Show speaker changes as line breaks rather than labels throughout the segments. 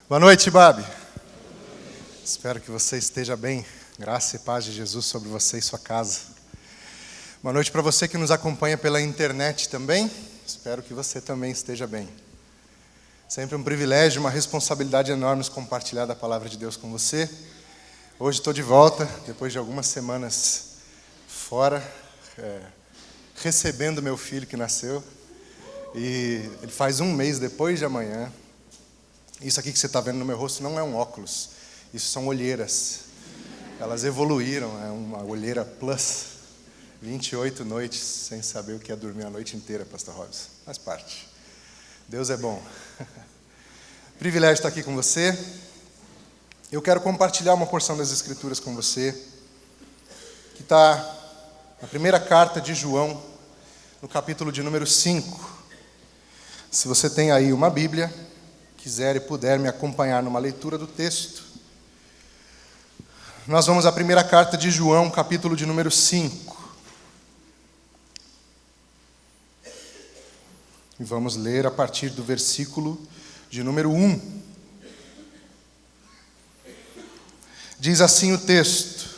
Boa noite, Babi. Espero que você esteja bem. Graça e paz de Jesus sobre você e sua casa. Boa noite para você que nos acompanha pela internet também. Espero que você também esteja bem. Sempre um privilégio, uma responsabilidade enorme compartilhar da palavra de Deus com você. Hoje estou de volta, depois de algumas semanas fora, recebendo meu filho que nasceu. E ele faz um mês depois de amanhã. Isso aqui que você está vendo no meu rosto não é um óculos. Isso são olheiras. Elas evoluíram, é uma olheira plus. 28 noites sem saber o que é dormir a noite inteira, Pastor Robson. Faz parte. Deus é bom. Privilégio estar aqui com você. Eu quero compartilhar uma porção das Escrituras com você, que está na primeira carta de João, no capítulo de número 5. Se você tem aí uma Bíblia, quiser e puder me acompanhar numa leitura do texto, nós vamos à primeira carta de João, capítulo de número 5. E vamos ler a partir do versículo de número 1. Diz assim o texto: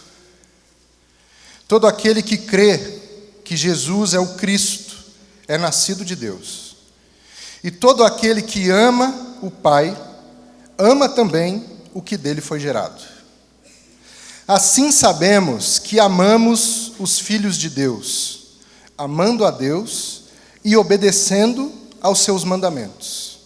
todo aquele que crê que Jesus é o Cristo é nascido de Deus. E todo aquele que ama o Pai, ama também o que dele foi gerado. Assim sabemos que amamos os filhos de Deus, amando a Deus e obedecendo aos seus mandamentos.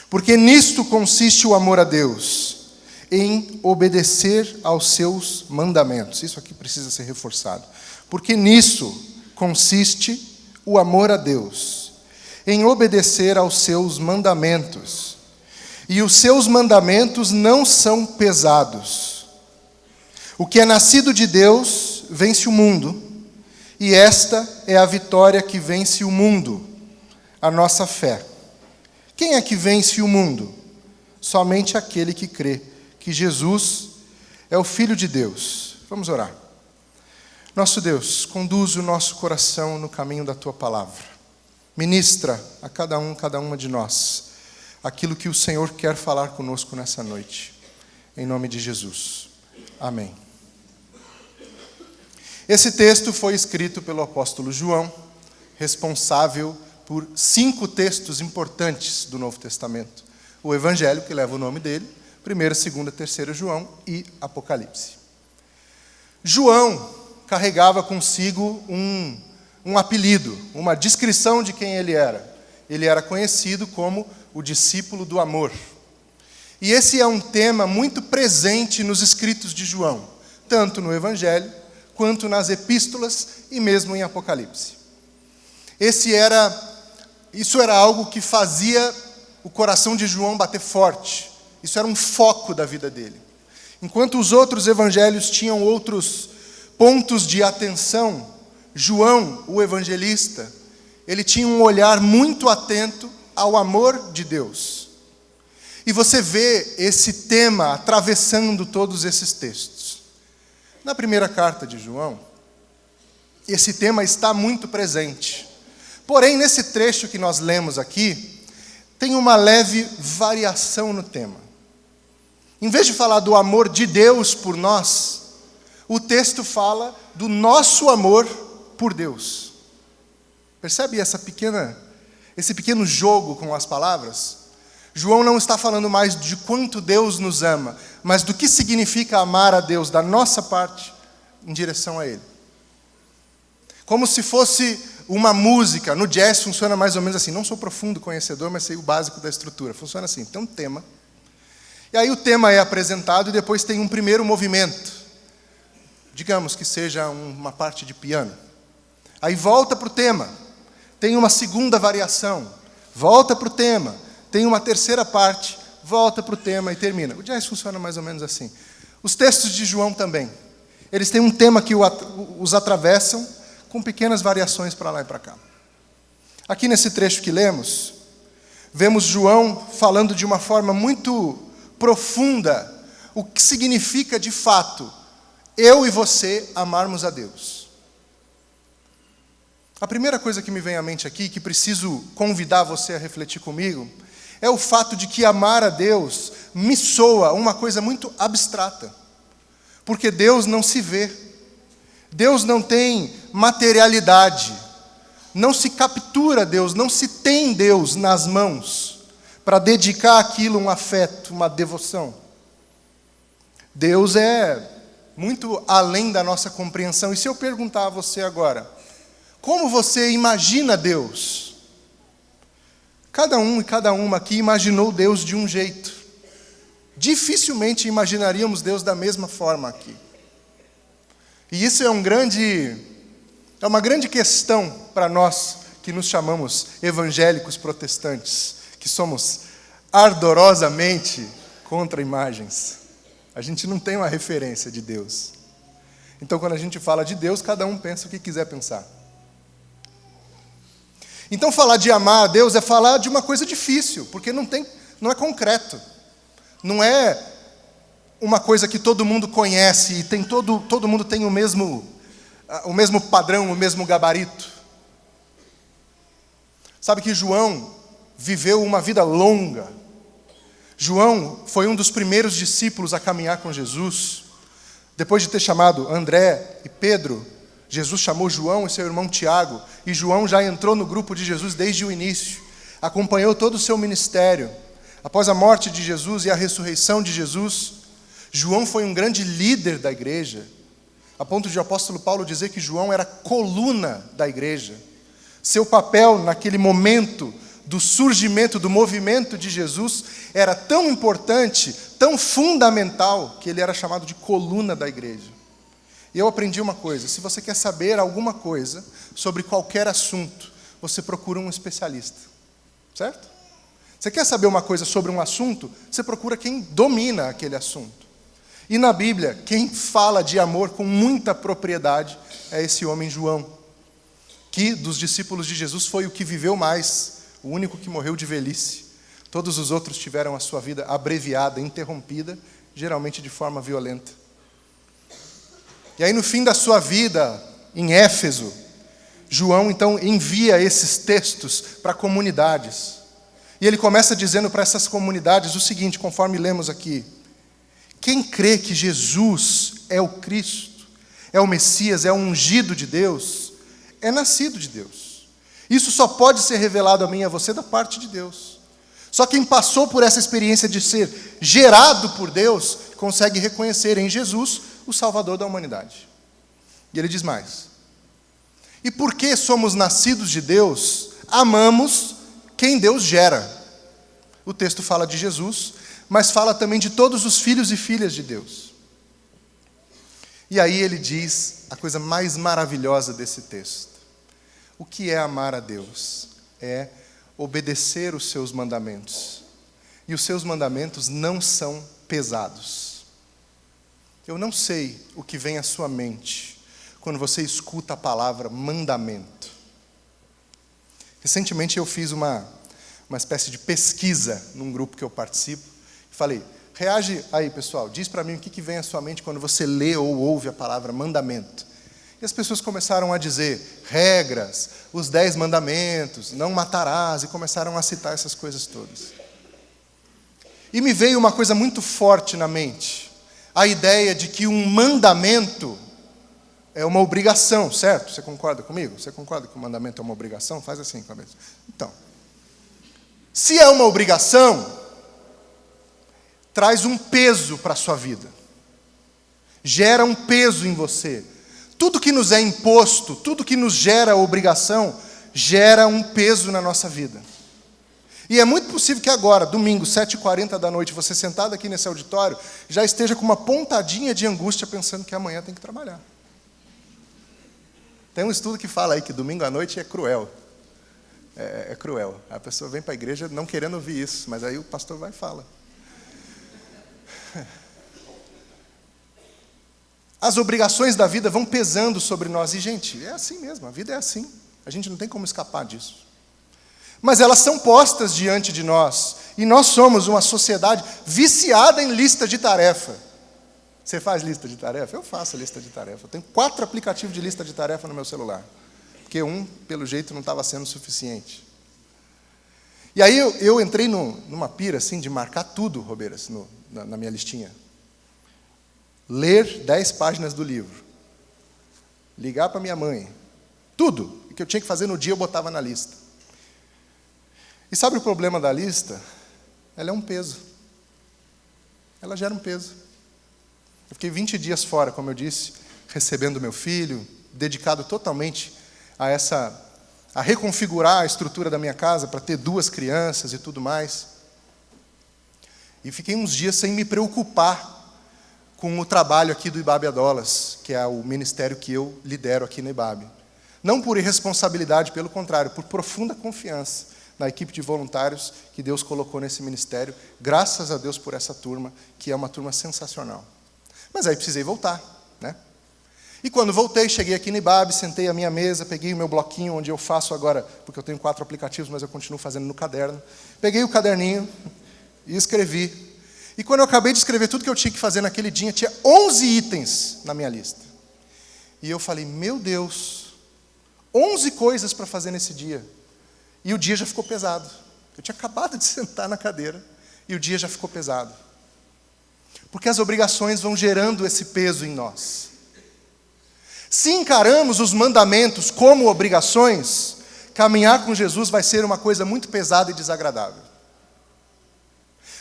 Porque nisto consiste o amor a Deus, em obedecer aos seus mandamentos. Isso aqui precisa ser reforçado. Porque nisso consiste o amor a Deus, em obedecer aos seus mandamentos. E os seus mandamentos não são pesados. O que é nascido de Deus vence o mundo, e esta é a vitória que vence o mundo, a nossa fé. Quem é que vence o mundo? Somente aquele que crê que Jesus é o Filho de Deus. Vamos orar. Nosso Deus, conduz o nosso coração no caminho da Tua palavra. Ministra a cada uma de nós aquilo que o Senhor quer falar conosco nessa noite. Em nome de Jesus. Amém. Esse texto foi escrito pelo apóstolo João, responsável por 5 textos importantes do Novo Testamento. O Evangelho, que leva o nome dele, 1º, 2º, 3º João e Apocalipse. João carregava consigo um apelido, uma descrição de quem ele era. Ele era conhecido como o discípulo do amor. E esse é um tema muito presente nos escritos de João, tanto no Evangelho, quanto nas epístolas e mesmo em Apocalipse. Isso era algo que fazia o coração de João bater forte. Isso era um foco da vida dele. Enquanto os outros evangelhos tinham outros pontos de atenção, João, o evangelista, ele tinha um olhar muito atento ao amor de Deus. E você vê esse tema atravessando todos esses textos. Na primeira carta de João, esse tema está muito presente. Porém, nesse trecho que nós lemos aqui, tem uma leve variação no tema. Em vez de falar do amor de Deus por nós, o texto fala do nosso amor por Deus. Percebe esse pequeno jogo com as palavras? João não está falando mais de quanto Deus nos ama, mas do que significa amar a Deus da nossa parte em direção a Ele. Como se fosse uma música. No jazz funciona mais ou menos assim. Não sou profundo conhecedor, mas sei o básico da estrutura. Funciona assim, tem um tema. E aí o tema é apresentado e depois tem um primeiro movimento. Digamos que seja uma parte de piano. Aí volta para o tema, tem uma segunda variação, volta para o tema, tem uma terceira parte, volta para o tema e termina. O jazz funciona mais ou menos assim. Os textos de João também. Eles têm um tema que os atravessam com pequenas variações para lá e para cá. Aqui nesse trecho que lemos, vemos João falando de uma forma muito profunda o que significa de fato eu e você amarmos a Deus. A primeira coisa que me vem à mente aqui, que preciso convidar você a refletir comigo, é o fato de que amar a Deus me soa uma coisa muito abstrata. Porque Deus não se vê. Deus não tem materialidade. Não se captura Deus, não se tem Deus nas mãos para dedicar aquilo um afeto, uma devoção. Deus é muito além da nossa compreensão. E se eu perguntar a você agora, como você imagina Deus? Cada um e cada uma aqui imaginou Deus de um jeito. Dificilmente imaginaríamos Deus da mesma forma aqui. E isso é uma grande questão para nós que nos chamamos evangélicos protestantes, que somos ardorosamente contra imagens. A gente não tem uma referência de Deus. Então, quando a gente fala de Deus, cada um pensa o que quiser pensar. Então, falar de amar a Deus é falar de uma coisa difícil, porque não é concreto. Não é uma coisa que todo mundo conhece e todo mundo tem o mesmo padrão, o mesmo gabarito. Sabe que João viveu uma vida longa. João foi um dos primeiros discípulos a caminhar com Jesus. Depois de ter chamado André e Pedro, Jesus chamou João e seu irmão Tiago, e João já entrou no grupo de Jesus desde o início, acompanhou todo o seu ministério. Após a morte de Jesus e a ressurreição de Jesus, João foi um grande líder da igreja, a ponto de o apóstolo Paulo dizer que João era coluna da igreja. Seu papel naquele momento do surgimento, do movimento de Jesus, era tão importante, tão fundamental, que ele era chamado de coluna da igreja. E eu aprendi uma coisa: se você quer saber alguma coisa sobre qualquer assunto, você procura um especialista, certo? Você quer saber uma coisa sobre um assunto, você procura quem domina aquele assunto. E na Bíblia, quem fala de amor com muita propriedade é esse homem João, que dos discípulos de Jesus foi o que viveu mais, o único que morreu de velhice. Todos os outros tiveram a sua vida abreviada, interrompida, geralmente de forma violenta. E aí no fim da sua vida, em Éfeso, João então envia esses textos para comunidades. E ele começa dizendo para essas comunidades o seguinte, conforme lemos aqui: quem crê que Jesus é o Cristo, é o Messias, é o ungido de Deus, é nascido de Deus. Isso só pode ser revelado a mim e a você da parte de Deus. Só quem passou por essa experiência de ser gerado por Deus, consegue reconhecer em Jesus o Salvador da humanidade. E ele diz mais: e porque somos nascidos de Deus, amamos quem Deus gera. O texto fala de Jesus, mas fala também de todos os filhos e filhas de Deus. E aí ele diz a coisa mais maravilhosa desse texto. O que é amar a Deus? É obedecer os seus mandamentos. E os seus mandamentos não são pesados. Eu não sei o que vem à sua mente quando você escuta a palavra mandamento. Recentemente eu fiz uma espécie de pesquisa num grupo que eu participo. Falei, reage aí pessoal, diz para mim o que vem à sua mente quando você lê ou ouve a palavra mandamento. E as pessoas começaram a dizer regras, os 10 mandamentos, não matarás, e começaram a citar essas coisas todas. E me veio uma coisa muito forte na mente, a ideia de que um mandamento é uma obrigação, certo? Você concorda comigo? Você concorda que o mandamento é uma obrigação? Faz assim, cabeça. Então, se é uma obrigação, traz um peso para a sua vida. Gera um peso em você. Tudo que nos é imposto, tudo que nos gera obrigação, gera um peso na nossa vida. E é muito possível que agora, domingo, 7h40 da noite, você sentado aqui nesse auditório, já esteja com uma pontadinha de angústia pensando que amanhã tem que trabalhar. Tem um estudo que fala aí que domingo à noite é cruel. É cruel. A pessoa vem para a igreja não querendo ouvir isso, mas aí o pastor vai e fala. As obrigações da vida vão pesando sobre nós. E, gente, é assim mesmo, a vida é assim. A gente não tem como escapar disso. Mas elas são postas diante de nós. E nós somos uma sociedade viciada em lista de tarefa. Você faz lista de tarefa? Eu faço lista de tarefa. Eu tenho 4 aplicativos de lista de tarefa no meu celular. Porque um, pelo jeito, não estava sendo suficiente. E aí eu entrei numa pira assim, de marcar tudo, Robeiras, na minha listinha. Ler 10 páginas do livro. Ligar para minha mãe. Tudo que eu tinha que fazer no dia eu botava na lista. E sabe o problema da lista? Ela é um peso. Ela gera um peso. Eu fiquei 20 dias fora, como eu disse, recebendo meu filho, dedicado totalmente a reconfigurar a estrutura da minha casa para ter 2 crianças e tudo mais. E fiquei uns dias sem me preocupar com o trabalho aqui do IBAB Adolas, que é o ministério que eu lidero aqui no IBAB. Não por irresponsabilidade, pelo contrário, por profunda confiança na equipe de voluntários que Deus colocou nesse ministério. Graças a Deus por essa turma, que é uma turma sensacional. Mas aí precisei voltar, né? E quando voltei, cheguei aqui no IBAB, sentei à minha mesa, peguei o meu bloquinho, onde eu faço agora, porque eu tenho 4 aplicativos, mas eu continuo fazendo no caderno. Peguei o caderninho e escrevi. E quando eu acabei de escrever tudo que eu tinha que fazer naquele dia, tinha 11 itens na minha lista. E eu falei, meu Deus, 11 coisas para fazer nesse dia. E o dia já ficou pesado. Eu tinha acabado de sentar na cadeira e o dia já ficou pesado. Porque as obrigações vão gerando esse peso em nós. Se encaramos os mandamentos como obrigações, caminhar com Jesus vai ser uma coisa muito pesada e desagradável.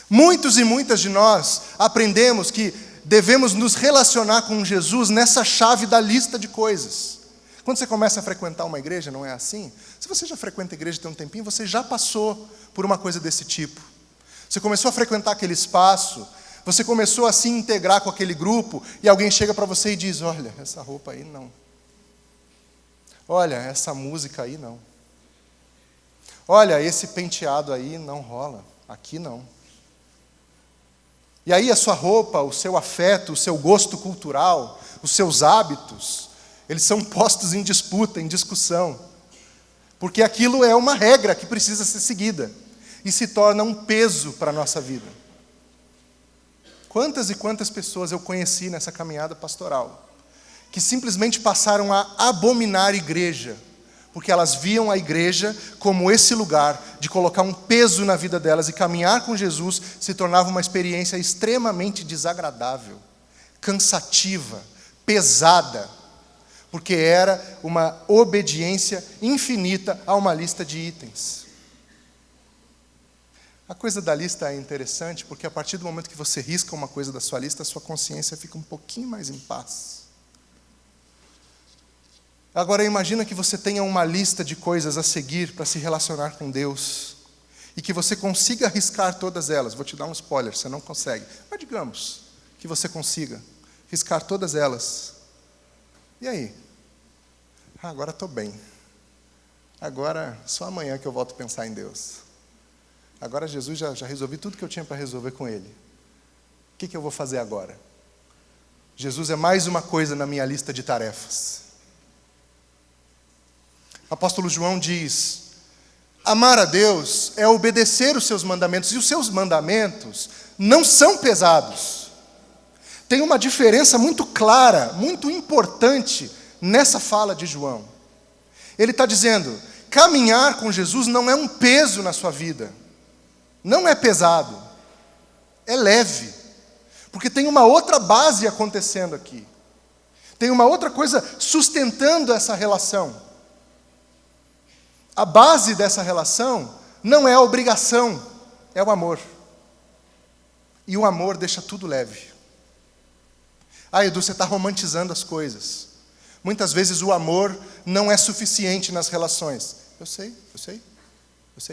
Muitos e muitas de nós aprendemos que devemos nos relacionar com Jesus nessa chave da lista de coisas. Quando você começa a frequentar uma igreja, não é assim? Se você já frequenta a igreja tem um tempinho, você já passou por uma coisa desse tipo. Você começou a frequentar aquele espaço, você começou a se integrar com aquele grupo, e alguém chega para você e diz, olha, essa roupa aí não. Olha, essa música aí não. Olha, esse penteado aí não rola, aqui não. E aí a sua roupa, o seu afeto, o seu gosto cultural, os seus hábitos, eles são postos em disputa, em discussão. Porque aquilo é uma regra que precisa ser seguida. E se torna um peso para a nossa vida. Quantas e quantas pessoas eu conheci nessa caminhada pastoral, que simplesmente passaram a abominar a igreja, porque elas viam a igreja como esse lugar de colocar um peso na vida delas, e caminhar com Jesus se tornava uma experiência extremamente desagradável, cansativa, pesada, porque era uma obediência infinita a uma lista de itens. A coisa da lista é interessante, porque a partir do momento que você risca uma coisa da sua lista, a sua consciência fica um pouquinho mais em paz. Agora imagina que você tenha uma lista de coisas a seguir para se relacionar com Deus, e que você consiga riscar todas elas. Vou te dar um spoiler, você não consegue. Mas digamos que você consiga riscar todas elas. E aí? Agora estou bem. Agora, só amanhã que eu volto a pensar em Deus. Agora Jesus já resolvi tudo que eu tinha para resolver com Ele. O que eu vou fazer agora? Jesus é mais uma coisa na minha lista de tarefas. O apóstolo João diz, amar a Deus é obedecer os seus mandamentos, e os seus mandamentos não são pesados. Tem uma diferença muito clara, muito importante nessa fala de João. Ele está dizendo, caminhar com Jesus não é um peso na sua vida. Não é pesado, é leve, porque tem uma outra base acontecendo aqui. Tem uma outra coisa sustentando essa relação. A base dessa relação não é a obrigação, é o amor. E o amor deixa tudo leve. Ah, Edu, você está romantizando as coisas. Muitas vezes o amor não é suficiente nas relações. Eu sei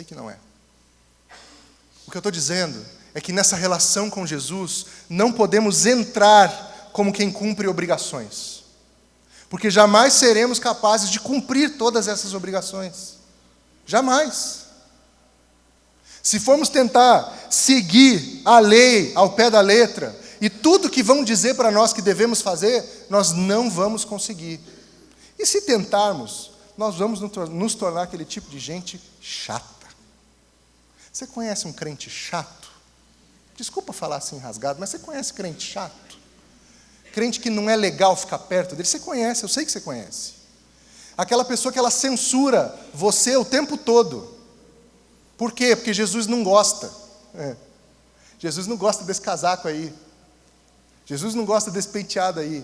que não é. O que eu estou dizendo é que nessa relação com Jesus, não podemos entrar como quem cumpre obrigações. Porque jamais seremos capazes de cumprir todas essas obrigações. Jamais. Se formos tentar seguir a lei ao pé da letra, e tudo que vão dizer para nós que devemos fazer, nós não vamos conseguir. E se tentarmos, nós vamos nos tornar aquele tipo de gente chata. Você conhece um crente chato? Desculpa falar assim rasgado, mas você conhece crente chato? Crente que não é legal ficar perto dele? Você conhece, eu sei que você conhece. Aquela pessoa que ela censura você o tempo todo. Por quê? Porque Jesus não gosta. Jesus não gosta desse casaco aí. Jesus não gosta desse penteado aí.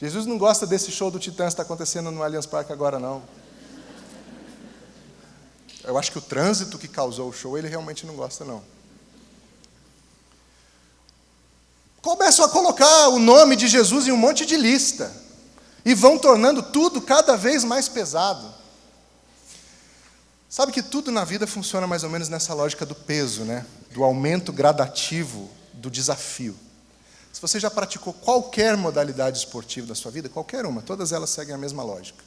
Jesus não gosta desse show do Titãs que está acontecendo no Allianz Parque agora, não. Eu acho que o trânsito que causou o show, ele realmente não gosta, não. Começam a colocar o nome de Jesus em um monte de lista. E vão tornando tudo cada vez mais pesado. Sabe que tudo na vida funciona mais ou menos nessa lógica do peso, né? Do aumento gradativo do desafio. Se você já praticou qualquer modalidade esportiva da sua vida, qualquer uma, todas elas seguem a mesma lógica.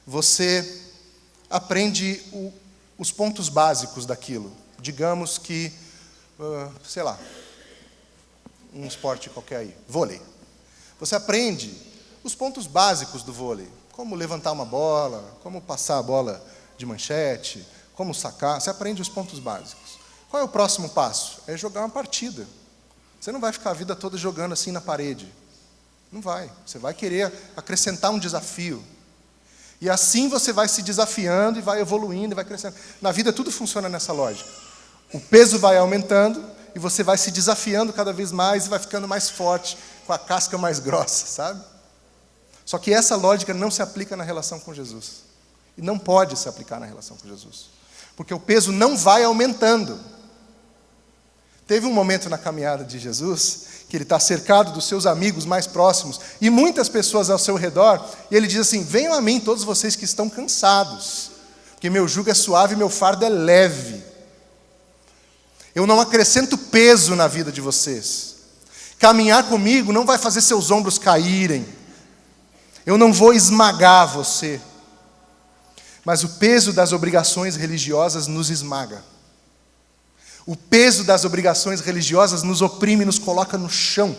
Você aprende os pontos básicos daquilo. Digamos que, sei lá, um esporte qualquer aí, vôlei. Você aprende os pontos básicos do vôlei. Como levantar uma bola, como passar a bola de manchete, como sacar. Você aprende os pontos básicos. Qual é o próximo passo? É jogar uma partida. Você não vai ficar a vida toda jogando assim na parede. Não vai. Você vai querer acrescentar um desafio. E assim você vai se desafiando e vai evoluindo e vai crescendo. Na vida tudo funciona nessa lógica. O peso vai aumentando e você vai se desafiando cada vez mais e vai ficando mais forte, com a casca mais grossa, sabe? Só que essa lógica não se aplica na relação com Jesus. E não pode se aplicar na relação com Jesus. Porque o peso não vai aumentando. Teve um momento na caminhada de Jesus que ele está cercado dos seus amigos mais próximos e muitas pessoas ao seu redor, e ele diz assim: venham a mim todos vocês que estão cansados, porque meu jugo é suave e meu fardo é leve. Eu não acrescento peso na vida de vocês. Caminhar comigo não vai fazer seus ombros caírem. Eu não vou esmagar você. Mas o peso das obrigações religiosas nos esmaga. O peso das obrigações religiosas nos oprime, nos coloca no chão.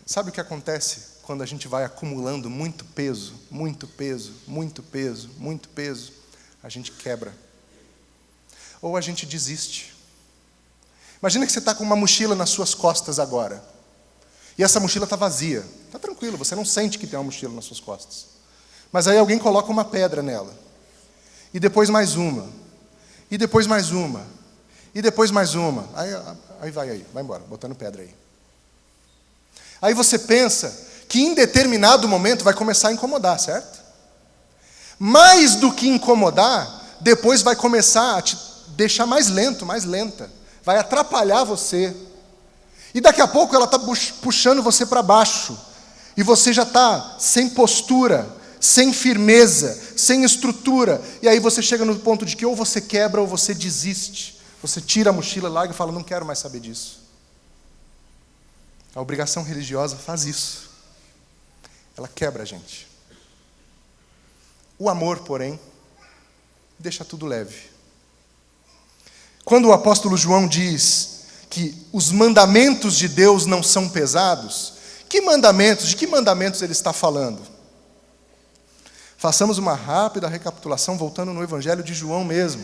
Sabe o que acontece quando a gente vai acumulando muito peso, muito peso, muito peso, muito peso? A gente quebra. Ou a gente desiste. Imagina que você está com uma mochila nas suas costas agora. E essa mochila está vazia. Está tranquilo, você não sente que tem uma mochila nas suas costas. Mas aí alguém coloca uma pedra nela. E depois mais uma. E depois mais uma. E depois mais uma. Aí vai embora, botando pedra aí. Aí você pensa que em determinado momento vai começar a incomodar, certo? Mais do que incomodar, depois vai começar a te deixar mais lento, mais lenta. Vai atrapalhar você. E daqui a pouco ela está puxando você para baixo. E você já está sem postura, sem firmeza, sem estrutura. E aí você chega no ponto de que ou você quebra ou você desiste. Você tira a mochila, larga e fala: não quero mais saber disso. A obrigação religiosa faz isso. Ela quebra a gente. O amor, porém, deixa tudo leve. Quando o apóstolo João diz que os mandamentos de Deus não são pesados, que mandamentos? De que mandamentos ele está falando? Façamos uma rápida recapitulação, voltando no Evangelho de João mesmo.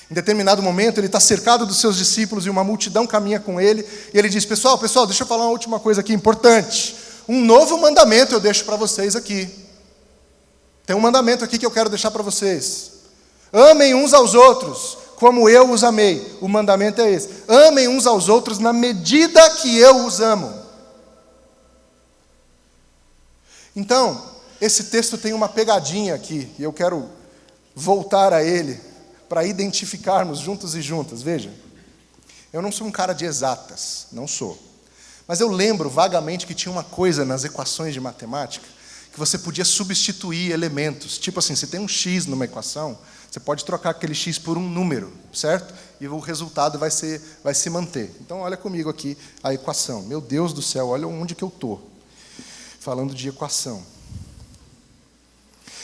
Em determinado momento, ele está cercado dos seus discípulos e uma multidão caminha com ele. E ele diz: pessoal, deixa eu falar uma última coisa aqui importante. Um novo mandamento eu deixo para vocês aqui. Tem um mandamento aqui que eu quero deixar para vocês. Amem uns aos outros, como eu os amei. O mandamento é esse. Amem uns aos outros na medida que eu os amo. Então, esse texto tem uma pegadinha aqui, e eu quero voltar a ele, para identificarmos juntos e juntas. Veja, eu não sou um cara de exatas, não sou. Mas eu lembro vagamente que tinha uma coisa nas equações de matemática, que você podia substituir elementos. Tipo assim, você tem um x numa equação, você pode trocar aquele x por um número, certo? E o resultado vai se manter. Então, olha comigo aqui a equação. Meu Deus do céu, olha onde que eu estou. Falando de equação.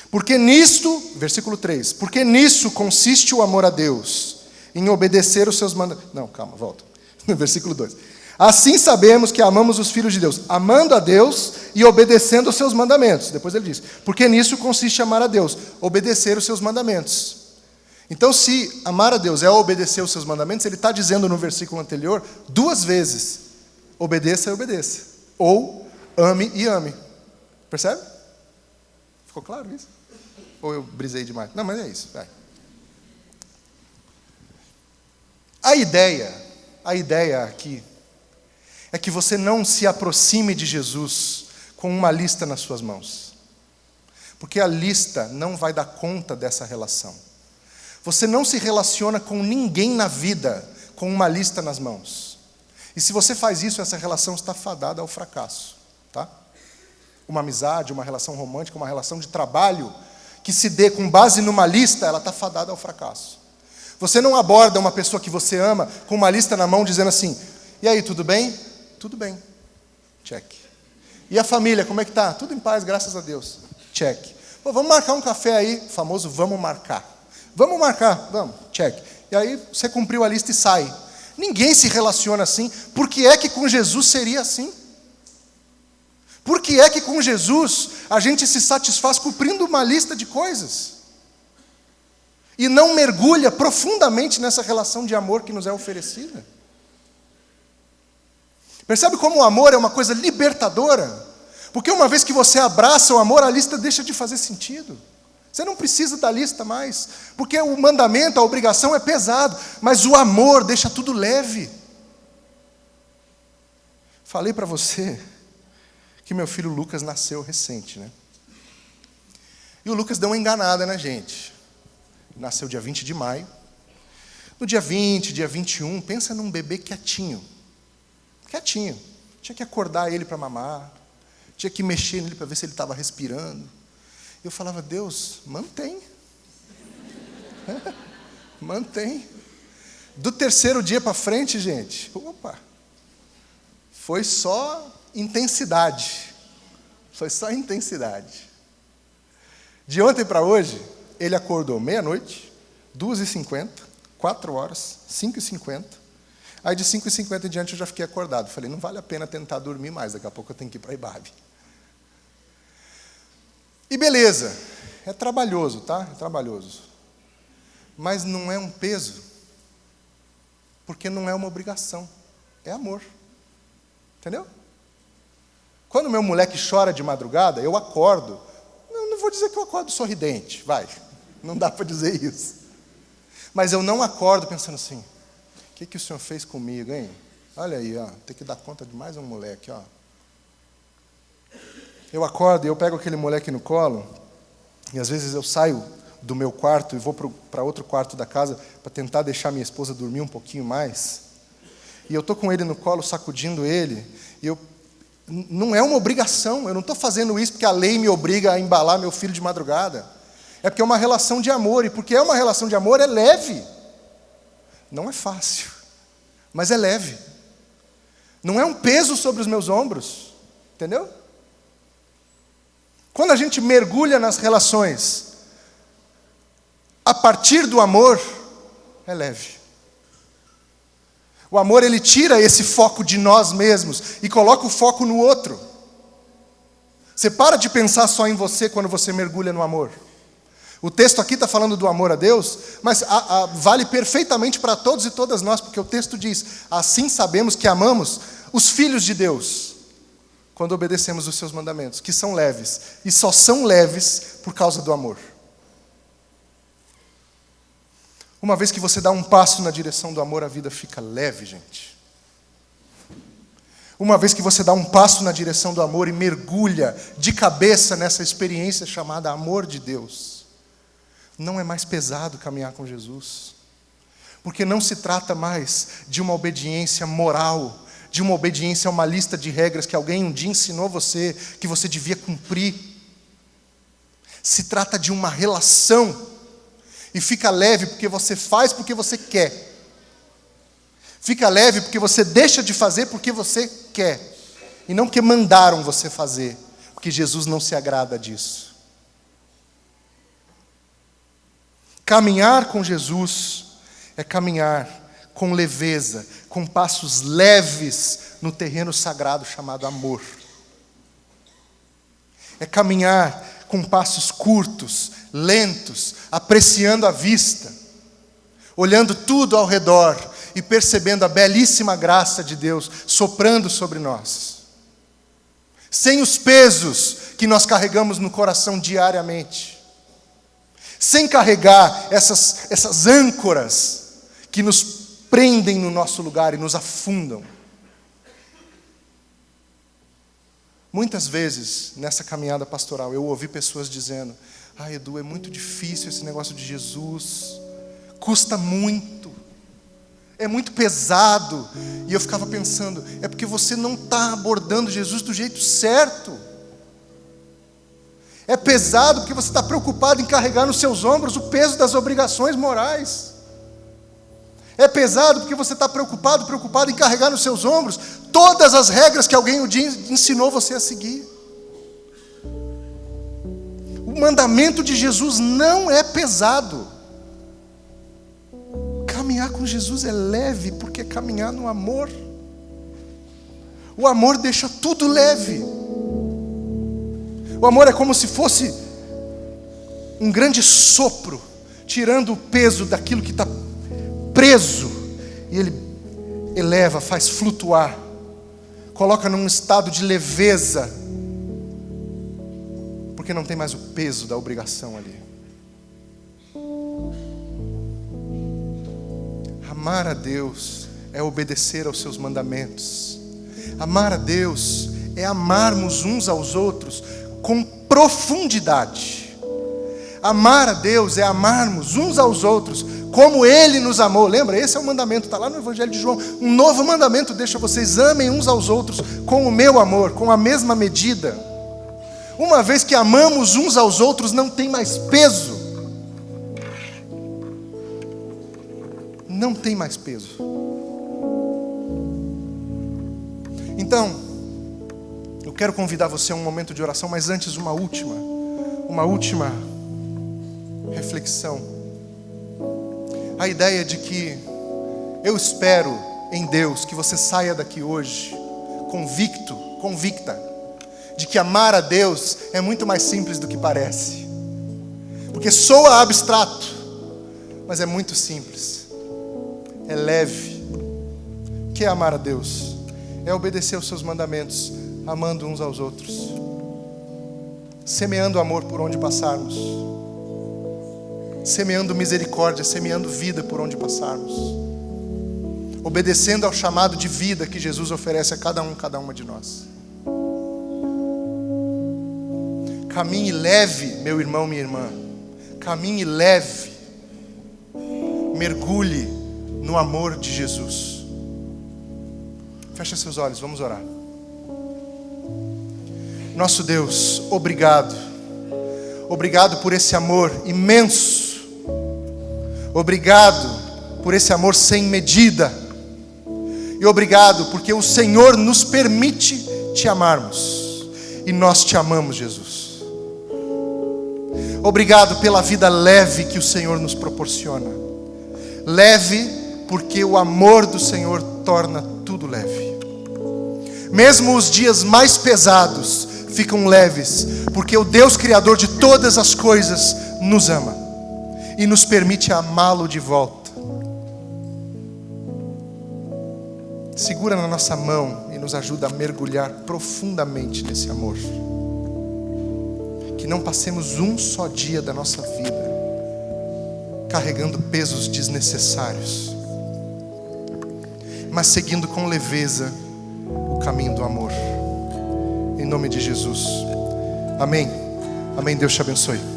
Porque nisto, versículo 3, porque nisso consiste o amor a Deus, em obedecer os seus mandamentos. Não, calma, volta. No versículo 2. Assim sabemos que amamos os filhos de Deus, amando a Deus e obedecendo os seus mandamentos. Depois ele diz, porque nisso consiste amar a Deus, obedecer os seus mandamentos. Então, se amar a Deus é obedecer os seus mandamentos, ele está dizendo no versículo anterior, 2 vezes, obedeça e obedeça. Ou, ame e ame. Percebe? Ficou claro isso? Ou eu brisei demais? Não, mas é isso, vai. A ideia aqui é que você não se aproxime de Jesus com uma lista nas suas mãos. Porque a lista não vai dar conta dessa relação. Você não se relaciona com ninguém na vida com uma lista nas mãos. E se você faz isso, essa relação está fadada ao fracasso, tá? Uma amizade, uma relação romântica, uma relação de trabalho que se dê com base numa lista, ela está fadada ao fracasso. Você não aborda uma pessoa que você ama com uma lista na mão dizendo assim: e aí, tudo bem? Tudo bem. Check. E a família, como é que tá? Tudo em paz, graças a Deus. Check. Pô, vamos marcar um café aí, famoso vamos marcar. Vamos marcar, vamos, check. E aí você cumpriu a lista e sai. Ninguém se relaciona assim. Por que é que com Jesus seria assim? Por que é que com Jesus a gente se satisfaz cumprindo uma lista de coisas? E não mergulha profundamente nessa relação de amor que nos é oferecida? Percebe como o amor é uma coisa libertadora? Porque uma vez que você abraça o amor, a lista deixa de fazer sentido. Você não precisa da lista mais, porque o mandamento, a obrigação é pesado, mas o amor deixa tudo leve. Falei para você que meu filho Lucas nasceu recente, né? E o Lucas deu uma enganada na gente. Nasceu dia 20 de maio. No dia 20, dia 21, pensa num bebê quietinho. Quietinho. Tinha que acordar ele para mamar. Tinha que mexer nele para ver se ele estava respirando. Eu falava: Deus, mantém. Mantém. Do terceiro dia para frente, gente, opa, foi só intensidade. Foi só intensidade. De ontem para hoje, ele acordou meia-noite, 2h50, 4 horas, 5h50. Aí de 5h50 em diante eu já fiquei acordado. Falei: não vale a pena tentar dormir mais, daqui a pouco eu tenho que ir para a IBAB. E beleza, é trabalhoso, tá? É trabalhoso. Mas não é um peso, porque não é uma obrigação, é amor. Entendeu? Quando meu moleque chora de madrugada, eu acordo. Não vou dizer que eu acordo sorridente, vai. Não dá para dizer isso. Mas eu não acordo pensando assim: o que o senhor fez comigo, hein? Olha aí, ó, tem que dar conta de mais um moleque, ó. Eu acordo e eu pego aquele moleque no colo, e às vezes eu saio do meu quarto e vou para outro quarto da casa para tentar deixar minha esposa dormir um pouquinho mais. E eu estou com ele no colo, sacudindo ele, e não é uma obrigação, eu não estou fazendo isso porque a lei me obriga a embalar meu filho de madrugada. É porque é uma relação de amor, e porque é uma relação de amor, é leve. Não é fácil, mas é leve. Não é um peso sobre os meus ombros, entendeu? Quando a gente mergulha nas relações a partir do amor, é leve. O amor, ele tira esse foco de nós mesmos e coloca o foco no outro. Você para de pensar só em você quando você mergulha no amor. O texto aqui está falando do amor a Deus, mas vale perfeitamente para todos e todas nós, porque o texto diz: assim sabemos que amamos os filhos de Deus, quando obedecemos os seus mandamentos, que são leves, e só são leves por causa do amor. Uma vez que você dá um passo na direção do amor, a vida fica leve, gente. Uma vez que você dá um passo na direção do amor e mergulha de cabeça nessa experiência chamada amor de Deus, não é mais pesado caminhar com Jesus. Porque não se trata mais de uma obediência moral, de uma obediência a uma lista de regras que alguém um dia ensinou você, que você devia cumprir. Se trata de uma relação. E fica leve porque você faz porque você quer. Fica leve porque você deixa de fazer porque você quer. E não porque mandaram você fazer. Porque Jesus não se agrada disso. Caminhar com Jesus é caminhar com leveza, com passos leves no terreno sagrado chamado amor. É caminhar com passos curtos, lentos, apreciando a vista, olhando tudo ao redor e percebendo a belíssima graça de Deus soprando sobre nós. Sem os pesos que nós carregamos no coração diariamente. Sem carregar essas âncoras que nos prendem no nosso lugar e nos afundam. Muitas vezes, nessa caminhada pastoral, eu ouvi pessoas dizendo: Edu, é muito difícil esse negócio de Jesus, custa muito, é muito pesado. E eu ficava pensando, é porque você não está abordando Jesus do jeito certo. É pesado porque você está preocupado em carregar nos seus ombros o peso das obrigações morais. É pesado porque você está preocupado em carregar nos seus ombros todas as regras que alguém ensinou você a seguir. O mandamento de Jesus não é pesado. Caminhar com Jesus é leve, porque é caminhar no amor. O amor deixa tudo leve. O amor é como se fosse um grande sopro, tirando o peso daquilo que está preso, e ele eleva, faz flutuar, coloca num estado de leveza, porque não tem mais o peso da obrigação ali. Amar a Deus é obedecer aos seus mandamentos. Amar a Deus é amarmos uns aos outros com profundidade. Amar a Deus é amarmos uns aos outros como Ele nos amou. Lembra? Esse é o mandamento, está lá no Evangelho de João. Um novo mandamento deixa vocês: amem uns aos outros com o meu amor, com a mesma medida. Uma vez que amamos uns aos outros, não tem mais peso. Não tem mais peso. Então, eu quero convidar você a um momento de oração, mas antes uma última reflexão. A ideia de que eu espero em Deus que você saia daqui hoje convicta, de que amar a Deus é muito mais simples do que parece. Porque soa abstrato, mas é muito simples. É leve. O que é amar a Deus? É obedecer aos seus mandamentos, amando uns aos outros, semeando amor por onde passarmos, semeando misericórdia, semeando vida por onde passarmos, obedecendo ao chamado de vida que Jesus oferece a cada uma de nós. Caminhe leve, meu irmão, minha irmã. Caminhe leve. Mergulhe no amor de Jesus. Feche seus olhos, vamos orar. Nosso Deus, obrigado. Obrigado por esse amor imenso. Obrigado por esse amor sem medida. E obrigado porque o Senhor nos permite te amarmos. E nós te amamos, Jesus. Obrigado pela vida leve que o Senhor nos proporciona. Leve porque o amor do Senhor torna tudo leve. Mesmo os dias mais pesados ficam leves, porque o Deus Criador de todas as coisas nos ama e nos permite amá-lo de volta. Segura na nossa mão e nos ajuda a mergulhar profundamente nesse amor. Que não passemos um só dia da nossa vida carregando pesos desnecessários, mas seguindo com leveza o caminho do amor. Em nome de Jesus. Amém. Amém. Deus te abençoe.